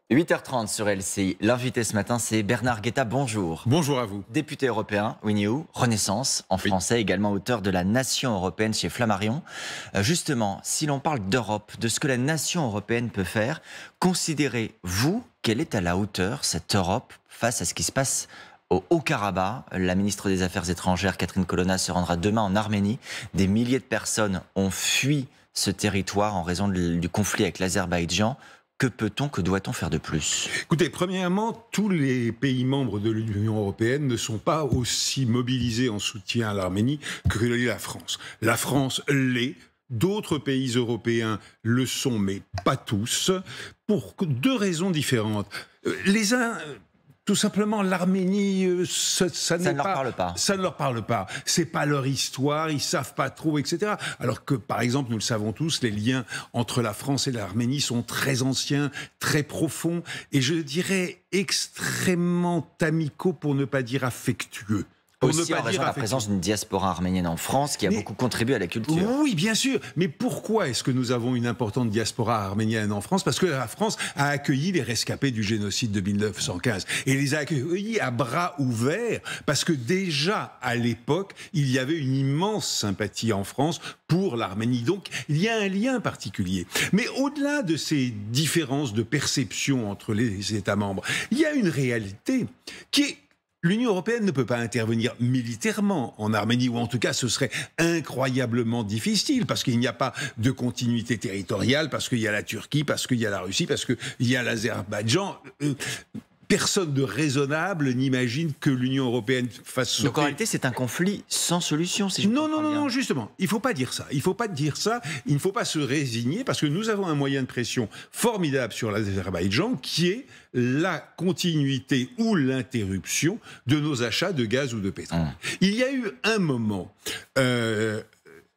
8h30 sur LCI. L'invité ce matin, c'est Bernard Guetta. Bonjour. Bonjour à vous. Député européen, Renew, Renaissance en français, également auteur de La Nation européenne chez Flammarion. Justement, si l'on parle d'Europe, de ce que la nation européenne peut faire, considérez-vous qu'elle est à la hauteur, cette Europe, face à ce qui se passe au Haut-Karabakh? La ministre des Affaires étrangères, Catherine Colonna, se rendra demain en Arménie. Des milliers de personnes ont fui ce territoire en raison du conflit avec l'Azerbaïdjan. Que peut-on, que doit-on faire de plus? Écoutez, premièrement, tous les pays membres de l'Union européenne ne sont pas aussi mobilisés en soutien à l'Arménie que l'est la France. La France l'est. D'autres pays européens le sont, mais pas tous, pour deux raisons différentes. Les uns... Tout simplement, l'Arménie, ça ne leur parle pas. Ça ne leur parle pas. C'est pas leur histoire, ils savent pas trop, etc. Alors que, par exemple, nous le savons tous, les liens entre la France et l'Arménie sont très anciens, très profonds, et je dirais extrêmement amicaux, pour ne pas dire affectueux. Aussi en raison de la présence d'une diaspora arménienne en France qui a beaucoup contribué à la culture. Oui, bien sûr. Mais pourquoi est-ce que nous avons une importante diaspora arménienne en France? Parce que la France a accueilli les rescapés du génocide de 1915. Et les a accueillis à bras ouverts, parce que déjà, à l'époque, il y avait une immense sympathie en France pour l'Arménie. Donc, il y a un lien particulier. Mais au-delà de ces différences de perception entre les États membres, il y a une réalité qui est... L'Union européenne ne peut pas intervenir militairement en Arménie, ou en tout cas ce serait incroyablement difficile, parce qu'il n'y a pas de continuité territoriale, parce qu'il y a la Turquie, parce qu'il y a la Russie, parce qu'il y a l'Azerbaïdjan. Personne de raisonnable n'imagine que l'Union européenne fasse sauter... Donc en réalité, c'est un conflit sans solution, si je comprends bien. Non, justement. Il ne faut pas dire ça. Il ne faut pas se résigner, parce que nous avons un moyen de pression formidable sur l'Azerbaïdjan, qui est la continuité ou l'interruption de nos achats de gaz ou de pétrole. Il y a eu un moment,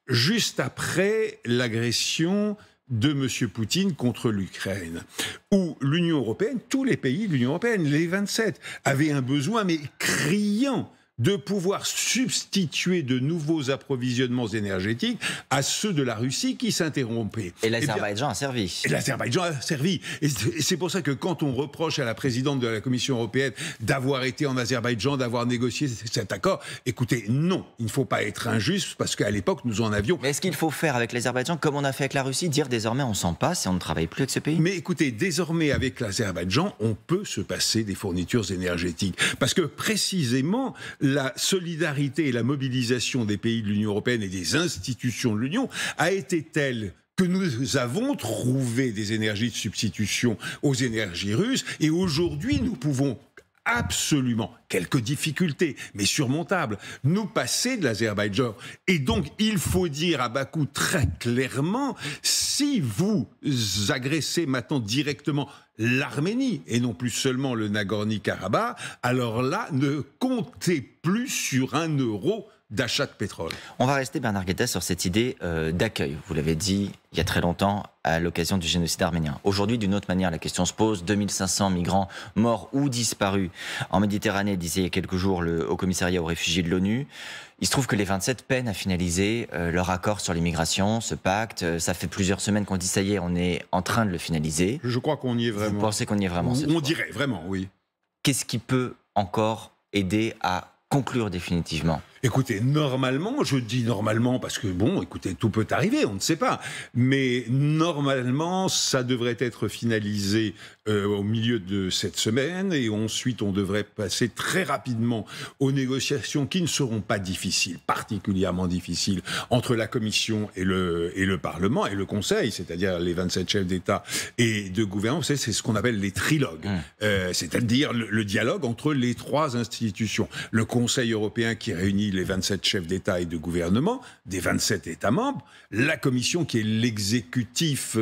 juste après l'agression de M. Poutine contre l'Ukraine, où l'Union européenne, tous les pays de l'Union européenne, les 27, avaient un besoin, mais criant, de pouvoir substituer de nouveaux approvisionnements énergétiques à ceux de la Russie qui s'interrompaient. Et l'Azerbaïdjan a servi. Et l'Azerbaïdjan a servi. Et c'est pour ça que quand on reproche à la présidente de la Commission européenne d'avoir été en Azerbaïdjan, d'avoir négocié cet accord, écoutez, non, il ne faut pas être injuste, parce qu'à l'époque, nous en avions... Mais est-ce qu'il faut faire avec l'Azerbaïdjan comme on a fait avec la Russie, dire désormais on s'en passe et on ne travaille plus avec ce pays? Mais écoutez, désormais avec l'Azerbaïdjan, on peut se passer des fournitures énergétiques. Parce que précisément, la solidarité et la mobilisation des pays de l'Union européenne et des institutions de l'Union a été telle que nous avons trouvé des énergies de substitution aux énergies russes, et aujourd'hui nous pouvons absolument, quelques difficultés, mais surmontables, nous passer de l'Azerbaïdjan. Et donc, il faut dire à Bakou très clairement, si vous agressez maintenant directement l'Arménie, et non plus seulement le Nagorno-Karabakh, alors là, ne comptez plus sur un euro d'achat de pétrole. On va rester, Bernard Guetta, sur cette idée d'accueil. Vous l'avez dit il y a très longtemps, à l'occasion du génocide arménien. Aujourd'hui, d'une autre manière, la question se pose. 2500 migrants morts ou disparus en Méditerranée, disait il y a quelques jours le Haut-Commissariat aux réfugiés de l'ONU. Il se trouve que les 27 peinent à finaliser leur accord sur l'immigration, ce pacte. Ça fait plusieurs semaines qu'on dit ça y est, on est en train de le finaliser. Je crois qu'on y est vraiment. Vous pensez qu'on y est vraiment? On dirait vraiment, oui. Qu'est-ce qui peut encore aider à conclure définitivement? Écoutez, normalement, je dis normalement parce que bon, écoutez, tout peut arriver, on ne sait pas. Mais normalement, ça devrait être finalisé au milieu de cette semaine, et ensuite on devrait passer très rapidement aux négociations qui ne seront pas difficiles, particulièrement difficiles, entre la Commission et le Parlement et le Conseil, c'est-à-dire les 27 chefs d'État et de gouvernement. C'est ce qu'on appelle les trilogues, c'est-à-dire le dialogue entre les trois institutions. Le Conseil européen qui réunit les 27 chefs d'État et de gouvernement des 27 États membres, la Commission qui est l'exécutif,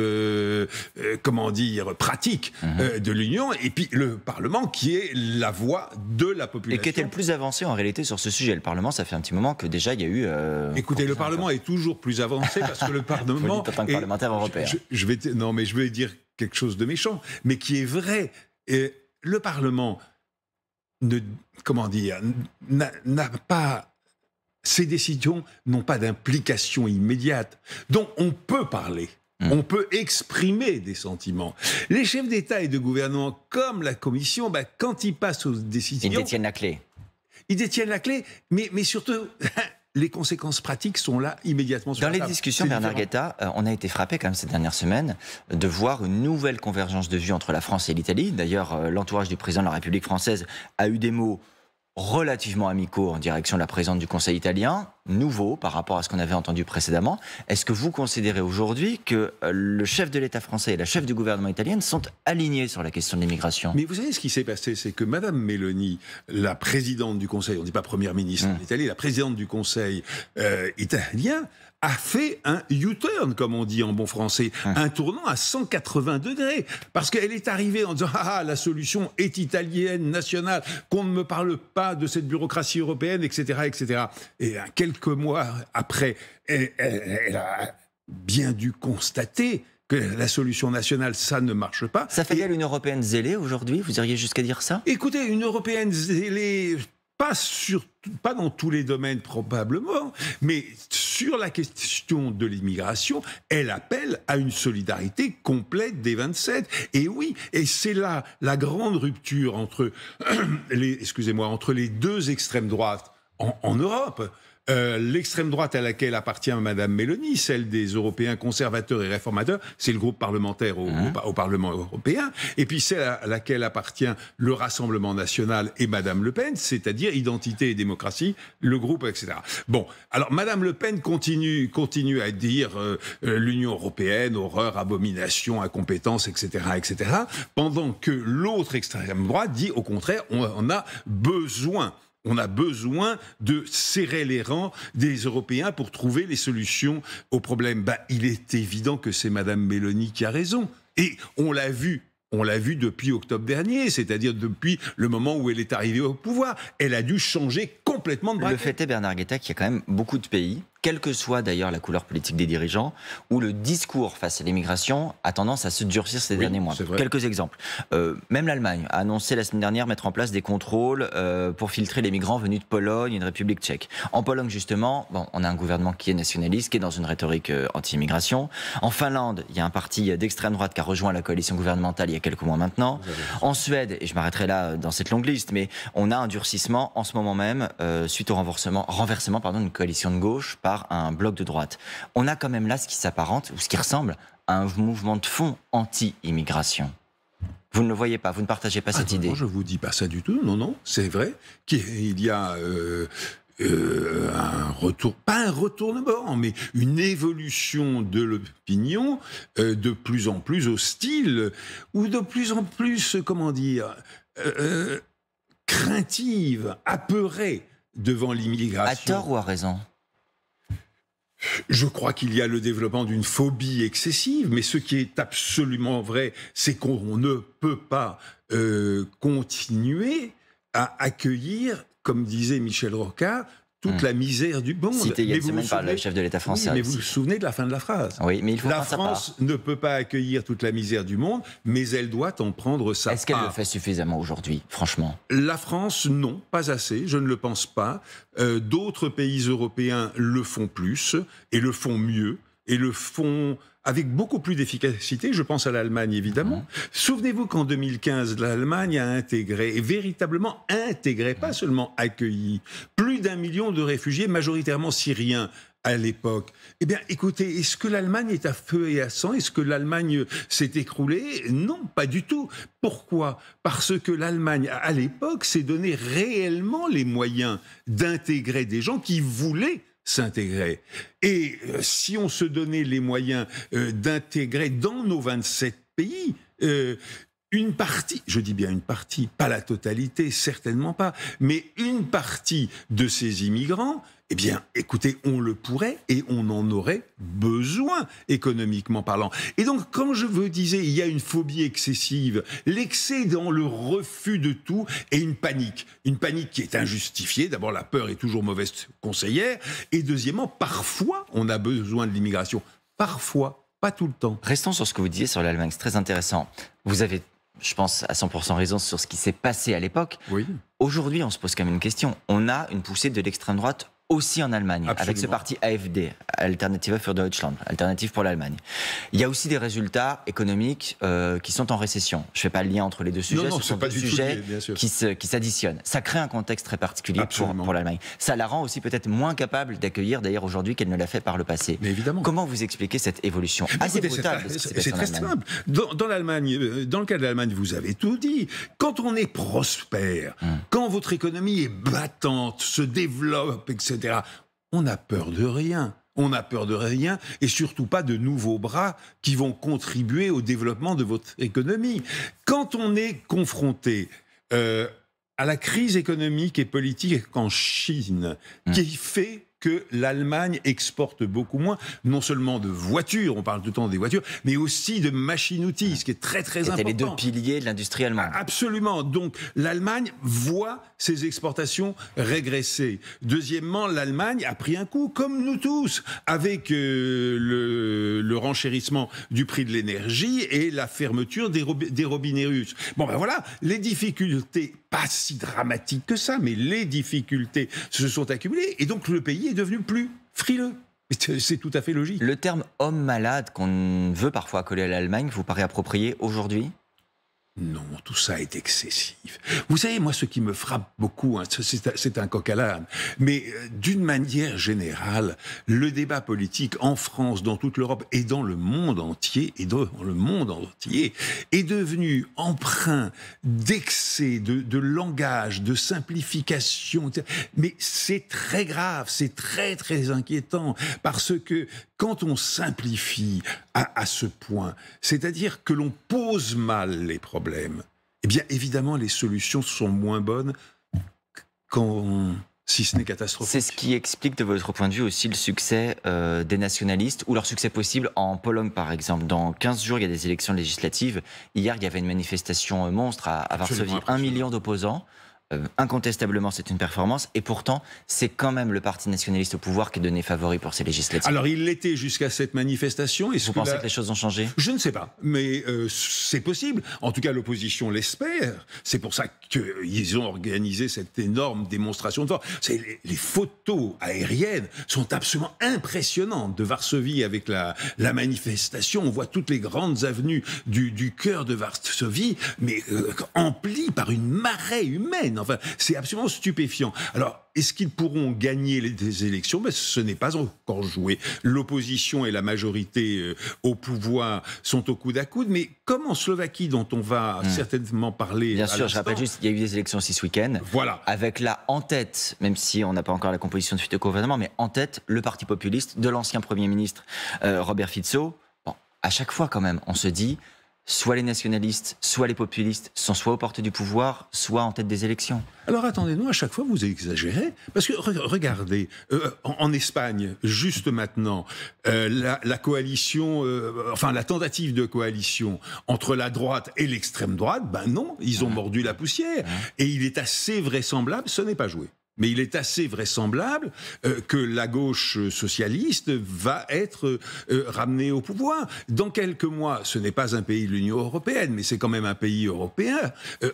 pratique de l'Union, et puis le Parlement qui est la voix de la population. Et qui était le plus avancé en réalité sur ce sujet? Le Parlement, ça fait un petit moment que déjà il y a eu... Écoutez, le Parlement est toujours plus avancé parce que le Parlement... Vous le dites en tant que parlementaire européen. Je vais dire quelque chose de méchant, mais qui est vrai. Le Parlement n'a pas... Ces décisions n'ont pas d'implication immédiate. Donc on peut parler. On peut exprimer des sentiments. Les chefs d'État et de gouvernement, comme la Commission, quand ils passent aux décisions... Ils détiennent la clé. Ils détiennent la clé, mais surtout... les conséquences pratiques sont là immédiatement sur la table. Dans les discussions, Bernard Guetta, on a été frappé quand même ces dernières semaines de voir une nouvelle convergence de vues entre la France et l'Italie. D'ailleurs, l'entourage du président de la République française a eu des mots relativement amicaux en direction de la présidente du Conseil italien, nouveau par rapport à ce qu'on avait entendu précédemment. Est-ce que vous considérez aujourd'hui que le chef de l'État français et la chef du gouvernement italien sont alignés sur la question de l'immigration? Mais vous savez ce qui s'est passé, c'est que Madame Meloni, la présidente du Conseil, on ne dit pas première ministre d'Italie, la présidente du Conseil italien, a fait un U-turn, comme on dit en bon français, un tournant à 180 degrés. Parce qu'elle est arrivée en disant « Ah, la solution est italienne, nationale, qu'on ne me parle pas de cette bureaucratie européenne, etc. etc. » Et quelques mois après, elle a bien dû constater que la solution nationale, ça ne marche pas. Ça fait d'elle une européenne zélée aujourd'hui? Vous iriez jusqu'à dire ça? Écoutez, une européenne zélée... Pas dans tous les domaines probablement, mais sur la question de l'immigration, elle appelle à une solidarité complète des 27. Et oui, et c'est là la grande rupture entre les deux extrêmes droites en Europe. L'extrême droite à laquelle appartient Madame Meloni, celle des Européens conservateurs et réformateurs, c'est le groupe parlementaire au Parlement européen, et puis celle à laquelle appartient le Rassemblement national et Madame Le Pen, c'est-à-dire Identité et démocratie, le groupe, etc. Bon, alors Madame Le Pen continue à dire l'Union européenne, horreur, abomination, incompétence, etc., etc., pendant que l'autre extrême droite dit au contraire, on a besoin de serrer les rangs des Européens pour trouver les solutions aux problèmes. Il est évident que c'est Madame Meloni qui a raison. Et on l'a vu depuis octobre dernier, c'est-à-dire depuis le moment où elle est arrivée au pouvoir. Elle a dû changer complètement de braquet. Le fait est, Bernard Guetta, qu'il y a quand même beaucoup de pays, quelle que soit d'ailleurs la couleur politique des dirigeants, où le discours face à l'immigration a tendance à se durcir ces derniers mois. Quelques exemples. Même l'Allemagne a annoncé la semaine dernière mettre en place des contrôles pour filtrer les migrants venus de Pologne et de République tchèque. En Pologne, justement, on a un gouvernement qui est nationaliste, qui est dans une rhétorique anti-immigration. En Finlande, il y a un parti d'extrême droite qui a rejoint la coalition gouvernementale il y a quelques mois maintenant. En Suède, et je m'arrêterai là dans cette longue liste, mais on a un durcissement en ce moment même suite au renversement d'une coalition de gauche par un bloc de droite. On a quand même là ce qui s'apparente, ou ce qui ressemble à un mouvement de fond anti-immigration. Vous ne le voyez pas, vous ne partagez pas cette idée? Non, je ne vous dis pas ça du tout, non, c'est vrai qu'il y a pas un retournement, mais une évolution de l'opinion de plus en plus hostile, ou de plus en plus, craintive, apeurée devant l'immigration. À tort ou à raison? Je crois qu'il y a le développement d'une phobie excessive, mais ce qui est absolument vrai, c'est qu'on ne peut pas continuer à accueillir, comme disait Michel Rocard, toute la misère du monde. Cité il y a une semaine par le chef de l'État français. Oui, mais vous vous souvenez de la fin de la phrase. Oui, mais il faut la France ne peut pas accueillir toute la misère du monde, mais elle doit en prendre sa part. Est-ce qu'elle le fait suffisamment aujourd'hui, franchement? La France, non, pas assez, je ne le pense pas. D'autres pays européens le font plus, et le font mieux, et le font avec beaucoup plus d'efficacité. Je pense à l'Allemagne, évidemment. Souvenez-vous qu'en 2015, l'Allemagne a intégré, et véritablement intégré, pas seulement accueilli, plus d'1 million de réfugiés, majoritairement syriens, à l'époque. Eh bien, écoutez, est-ce que l'Allemagne est à feu et à sang? Est-ce que l'Allemagne s'est écroulée? Non, pas du tout. Pourquoi? Parce que l'Allemagne, à l'époque, s'est donné réellement les moyens d'intégrer des gens qui voulaient s'intégrer. Et si on se donnait les moyens d'intégrer dans nos 27 pays... une partie, je dis bien une partie, pas la totalité, certainement pas, mais une partie de ces immigrants, eh bien, écoutez, on le pourrait et on en aurait besoin, économiquement parlant. Et donc, comme je vous disais, il y a une phobie excessive, l'excès dans le refus de tout et une panique qui est injustifiée. D'abord, la peur est toujours mauvaise conseillère, et deuxièmement, parfois, on a besoin de l'immigration. Parfois, pas tout le temps. Restons sur ce que vous disiez sur l'Allemagne, c'est très intéressant. Vous avez, je pense, à 100% raison sur ce qui s'est passé à l'époque. Oui. Aujourd'hui, on se pose quand même une question. On a une poussée de l'extrême droite aussi en Allemagne, Absolument. avec ce parti AfD, Alternative für Deutschland, Alternative pour l'Allemagne. Il y a aussi des résultats économiques qui sont en récession. Je ne fais pas le lien entre les deux sujets, ce sont deux sujets qui s'additionnent. Ça crée un contexte très particulier pour l'Allemagne. Ça la rend aussi peut-être moins capable d'accueillir d'ailleurs aujourd'hui qu'elle ne l'a fait par le passé. Mais évidemment. Comment vous expliquez cette évolution assez brutale de ce qui s'est passé en C'est très simple. Dans l'Allemagne, dans le cas de l'Allemagne, vous avez tout dit. Quand on est prospère, quand votre économie est battante, se développe, etc., on n'a peur de rien. On n'a peur de rien et surtout pas de nouveaux bras qui vont contribuer au développement de votre économie. Quand on est confronté à la crise économique et politique en Chine, qui fait que l'Allemagne exporte beaucoup moins, non seulement de voitures, on parle tout le temps des voitures, mais aussi de machines-outils, ce qui est très très important. C'était les deux piliers de l'industrie allemande. Absolument. Donc l'Allemagne voit ses exportations régresser. Deuxièmement, l'Allemagne a pris un coup, comme nous tous, avec le renchérissement du prix de l'énergie et la fermeture des robinets russes. Bon ben voilà, les difficultés, pas si dramatiques que ça, mais les difficultés se sont accumulées et donc le pays est devenu plus frileux. C'est tout à fait logique. Le terme « homme malade » qu'on veut parfois coller à l'Allemagne vous paraît approprié aujourd'hui ? Non, tout ça est excessif. Vous savez, moi, ce qui me frappe beaucoup, c'est un coq à l'âne, mais d'une manière générale, le débat politique en France, dans toute l'Europe et dans le monde entier, est devenu empreint d'excès, de langage, de simplification. Mais c'est très grave, c'est très très inquiétant, parce que quand on simplifie à ce point, c'est-à-dire que l'on pose mal les problèmes, eh bien évidemment les solutions sont moins bonnes si ce n'est catastrophique. C'est ce qui explique de votre point de vue aussi le succès des nationalistes ou leur succès possible en Pologne par exemple. Dans 15 jours, il y a des élections législatives. Hier, il y avait une manifestation monstre à Varsovie, 1 million d'opposants. Incontestablement, c'est une performance. Et pourtant, c'est quand même le parti nationaliste au pouvoir qui est donné favori pour ces législatives. Alors, il l'était jusqu'à cette manifestation. Vous pensez que les choses ont changé ? Je ne sais pas, mais c'est possible. En tout cas, l'opposition l'espère. C'est pour ça qu'ils ont organisé cette énorme démonstration de force. Les photos aériennes sont absolument impressionnantes de Varsovie avec la manifestation. On voit toutes les grandes avenues du cœur de Varsovie, mais emplies par une marée humaine. Enfin, c'est absolument stupéfiant. Alors, est-ce qu'ils pourront gagner les élections ? Ben, ce n'est pas encore joué. L'opposition et la majorité au pouvoir sont au coude à coude, mais comme en Slovaquie, dont on va certainement parler. Bien sûr, je rappelle juste, il y a eu des élections aussi ce week-end. Voilà. Avec là en tête, même si on n'a pas encore la composition de futur gouvernement, mais en tête, le parti populiste de l'ancien Premier ministre Robert Fico. Bon, à chaque fois quand même, on se dit, soit les nationalistes, soit les populistes sont soit aux portes du pouvoir, soit en tête des élections. Alors attendez-nous, à chaque fois vous exagérez, parce que regardez, en Espagne, juste maintenant, la coalition, la tentative de coalition entre la droite et l'extrême droite, ben non, ils ont mordu la poussière, et il est assez vraisemblable, ce n'est pas joué. Mais il est assez vraisemblable que la gauche socialiste va être ramenée au pouvoir. Dans quelques mois, ce n'est pas un pays de l'Union européenne, mais c'est quand même un pays européen.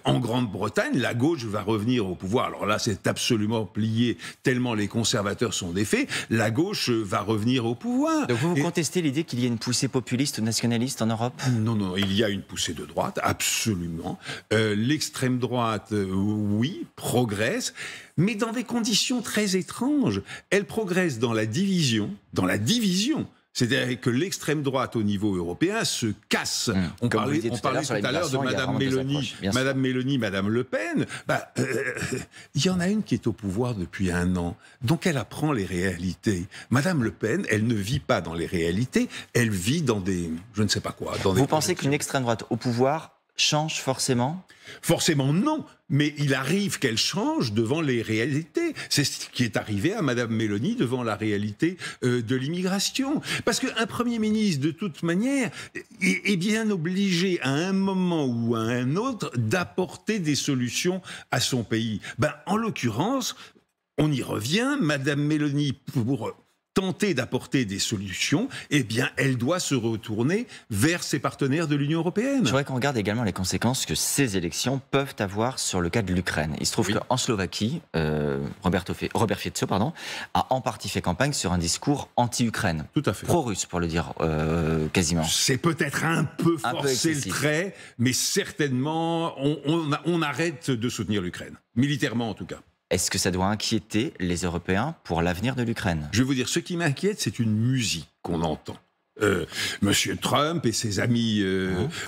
En Grande-Bretagne, la gauche va revenir au pouvoir. Alors là, c'est absolument plié, tellement les conservateurs sont défaits. La gauche va revenir au pouvoir. Donc vous contestez l'idée qu'il y ait une poussée populiste ou nationaliste en Europe ? Non, il y a une poussée de droite, absolument. L'extrême droite, oui, progresse, mais dans des conditions très étranges. Elle progresse dans la division. C'est-à-dire que l'extrême droite au niveau européen se casse. On parlait tout à l'heure de Madame Mélanie, Madame Le Pen. Il y en a une qui est au pouvoir depuis 1 an, donc elle apprend les réalités. Madame Le Pen, elle ne vit pas dans les réalités, elle vit dans des, je ne sais pas quoi. Vous pensez qu'une extrême droite au pouvoir change forcément ? Forcément non, mais il arrive qu'elle change devant les réalités. C'est ce qui est arrivé à Madame Mélanie devant la réalité de l'immigration. Parce qu'un Premier ministre, de toute manière, est bien obligé à un moment ou à un autre d'apporter des solutions à son pays. En l'occurrence, on y revient, Madame Mélanie, pour tenter d'apporter des solutions, eh bien, elle doit se retourner vers ses partenaires de l'Union européenne. Je voudrais qu'on regarde également les conséquences que ces élections peuvent avoir sur le cas de l'Ukraine. Il se trouve qu'en Slovaquie, Robert Fico a en partie fait campagne sur un discours anti-Ukraine. Tout à fait. Pro-russe, pour le dire quasiment. C'est peut-être un peu forcé le trait, mais certainement, on arrête de soutenir l'Ukraine, militairement en tout cas. Est-ce que ça doit inquiéter les Européens pour l'avenir de l'Ukraine? Je vais vous dire, ce qui m'inquiète, c'est une musique qu'on entend. Monsieur Trump et ses amis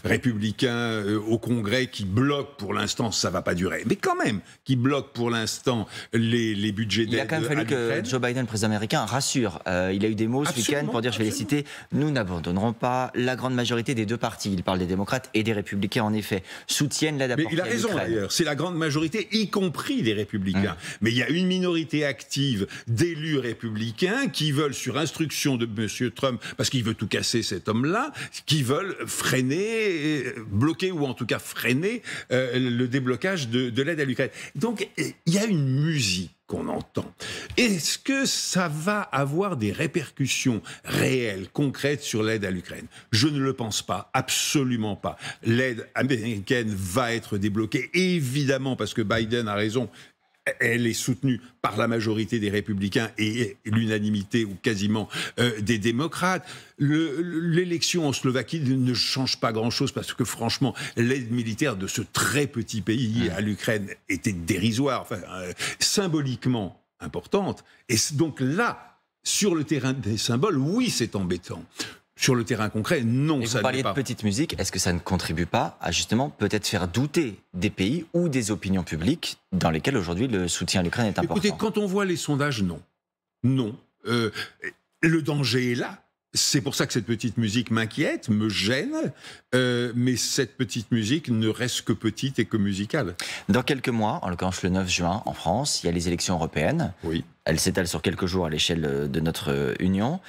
républicains au Congrès qui bloquent pour l'instant, ça va pas durer, mais quand même, qui bloquent pour l'instant les budgets d'aide. Il a quand même fallu que Joe Biden, président américain, rassure. Il a eu des mots ce week-end pour dire, je vais les citer, nous n'abandonnerons pas. La grande majorité des deux partis, il parle des démocrates et des républicains en effet, soutiennent l'aide apportée à l'Ukraine. Mais il a raison d'ailleurs, c'est la grande majorité, y compris les républicains. Mais il y a une minorité active d'élus républicains qui veulent, sur instruction de Monsieur Trump, parce qu'il veut tout casser cet homme-là, qui veulent freiner, bloquer ou en tout cas freiner le déblocage de l'aide à l'Ukraine. Donc il y a une musique qu'on entend. Est-ce que ça va avoir des répercussions réelles, concrètes sur l'aide à l'Ukraine? Je ne le pense pas, absolument pas. L'aide américaine va être débloquée, évidemment, parce que Biden a raison. Elle est soutenue par la majorité des républicains et l'unanimité ou quasiment des démocrates. L'élection en Slovaquie ne change pas grand-chose parce que franchement, l'aide militaire de ce très petit pays à l'Ukraine était dérisoire, enfin, symboliquement importante. Et donc là, sur le terrain des symboles, oui, c'est embêtant. Sur le terrain concret, non, ça vous parliez de petite musique, est-ce que ça ne contribue pas à justement peut-être faire douter des pays ou des opinions publiques dans lesquelles aujourd'hui le soutien à l'Ukraine est important? Écoutez, quand on voit les sondages, non. Non. Le danger est là. C'est pour ça que cette petite musique m'inquiète, me gêne, mais cette petite musique ne reste que petite et que musicale. Dans quelques mois, en l'occurrence le 9 juin, en France, il y a les élections européennes. Oui. Elles s'étalent sur quelques jours à l'échelle de notre Union.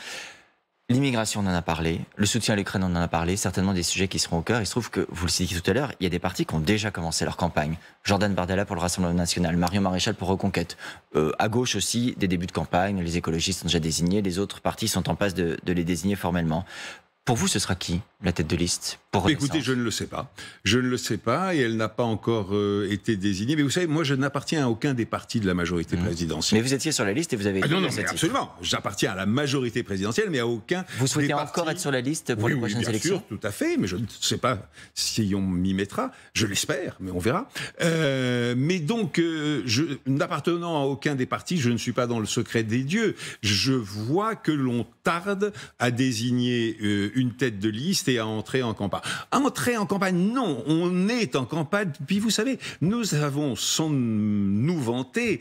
L'immigration, on en a parlé. Le soutien à l'Ukraine, on en a parlé. Certainement des sujets qui seront au cœur. Il se trouve que, vous le citiez tout à l'heure, il y a des partis qui ont déjà commencé leur campagne. Jordan Bardella pour le Rassemblement national, Marion Maréchal pour Reconquête. À gauche aussi, des débuts de campagne. Les écologistes sont déjà désignés. Les autres partis sont en passe de les désigner formellement. Pour vous, ce sera qui, la tête de liste pour Écoutez, je ne le sais pas. Je ne le sais pas et elle n'a pas encore été désignée. Mais vous savez, moi, je n'appartiens à aucun des partis de la majorité présidentielle. Mais vous étiez sur la liste et vous avez été non, mais absolument. J'appartiens à la majorité présidentielle, mais à aucun. Vous souhaitez encore être sur la liste pour les prochaines élections? Oui, bien sûr, tout à fait. Mais je ne sais pas si on m'y mettra. Je l'espère, mais on verra. Mais donc, n'appartenant à aucun des partis, je ne suis pas dans le secret des dieux. Je vois que l'on tarde à désigner une tête de liste et à entrer en campagne. Entrer en campagne, non, on est en campagne. Puis vous savez, nous avons, sans nous vanter,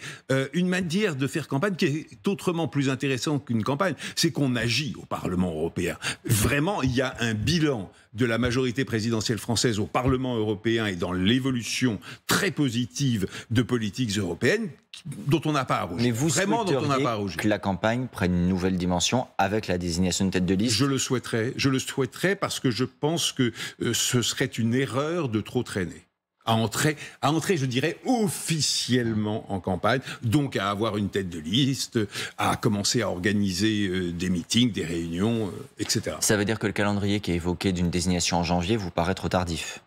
une manière de faire campagne qui est autrement plus intéressante qu'une campagne. C'est qu'on agit au Parlement européen. Vraiment, il y a un bilan de la majorité présidentielle française au Parlement européen et dans l'évolution très positive de politiques européennes dont on n'a pas à rougir. Mais vous souhaiteriez que la campagne prenne une nouvelle dimension avec la désignation de tête de liste? Je le souhaiterais parce que je pense que ce serait une erreur de trop traîner. À entrer, je dirais, officiellement en campagne, donc à avoir une tête de liste, à commencer à organiser des meetings, des réunions, etc. Ça veut dire que le calendrier qui est évoqué d'une désignation en janvier vous paraît trop tardif?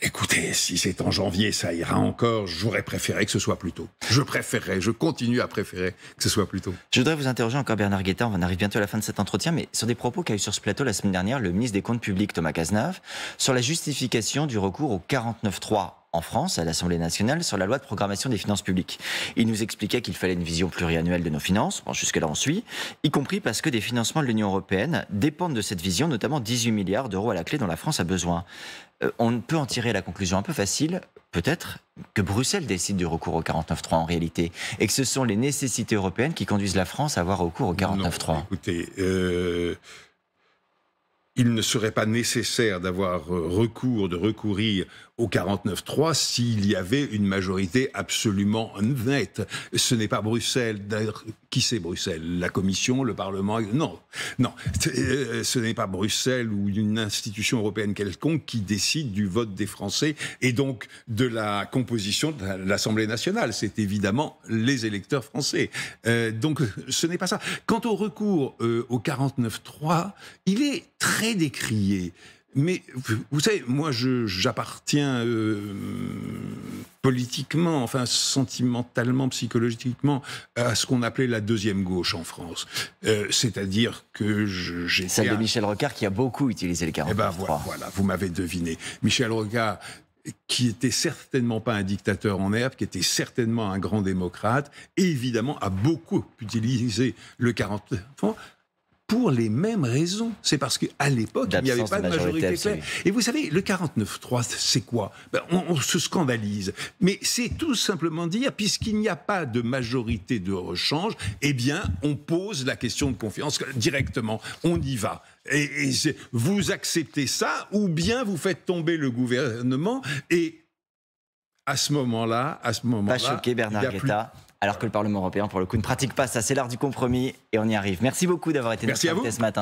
Écoutez, si c'est en janvier, ça ira encore. J'aurais préféré que ce soit plus tôt. Je continue à préférer que ce soit plus tôt. Je voudrais vous interroger encore, Bernard Guetta, on arrive bientôt à la fin de cet entretien, mais sur des propos qu'a eu sur ce plateau la semaine dernière le ministre des Comptes publics, Thomas Cazenave, sur la justification du recours au 49.3 en France, à l'Assemblée nationale, sur la loi de programmation des finances publiques. Il nous expliquait qu'il fallait une vision pluriannuelle de nos finances, bon, jusque-là on suit, y compris parce que des financements de l'Union européenne dépendent de cette vision, notamment 18 milliards d'euros à la clé dont la France a besoin. On peut en tirer la conclusion un peu facile, peut-être, que Bruxelles décide du recours au 49.3 en réalité, et que ce sont les nécessités européennes qui conduisent la France à avoir recours au 49.3. Écoutez, il ne serait pas nécessaire de recourir au 49-3 s'il y avait une majorité absolument nette. Ce n'est pas Bruxelles. D'ailleurs, qui c'est Bruxelles? La Commission, le Parlement? Non, non. Ce n'est pas Bruxelles ou une institution européenne quelconque qui décide du vote des Français et donc de la composition de l'Assemblée nationale. C'est évidemment les électeurs français. Donc ce n'est pas ça. Quant au recours au 49-3, il est très décrié. Mais vous savez, moi j'appartiens politiquement, enfin sentimentalement, psychologiquement, à ce qu'on appelait la deuxième gauche en France. C'est-à-dire que j'ai... Celle de Michel Rocard qui a beaucoup utilisé le 49-3. Eh ben voilà, vous m'avez deviné. Michel Rocard, qui était certainement pas un dictateur en herbe, qui était certainement un grand démocrate, et évidemment a beaucoup utilisé le 49-3 pour les mêmes raisons. C'est parce qu'à l'époque, il n'y avait pas de majorité claire. Et vous savez, le 49-3, c'est quoi? On se scandalise. Mais c'est tout simplement dire, puisqu'il n'y a pas de majorité de rechange, eh bien, on pose la question de confiance directement. On y va. Et vous acceptez ça, ou bien vous faites tomber le gouvernement, et à ce moment-là... Pas choqué, Bernard Guetta. Alors que le Parlement européen, pour le coup, ne pratique pas ça. C'est l'art du compromis et on y arrive. Merci beaucoup d'avoir été notre invité ce matin.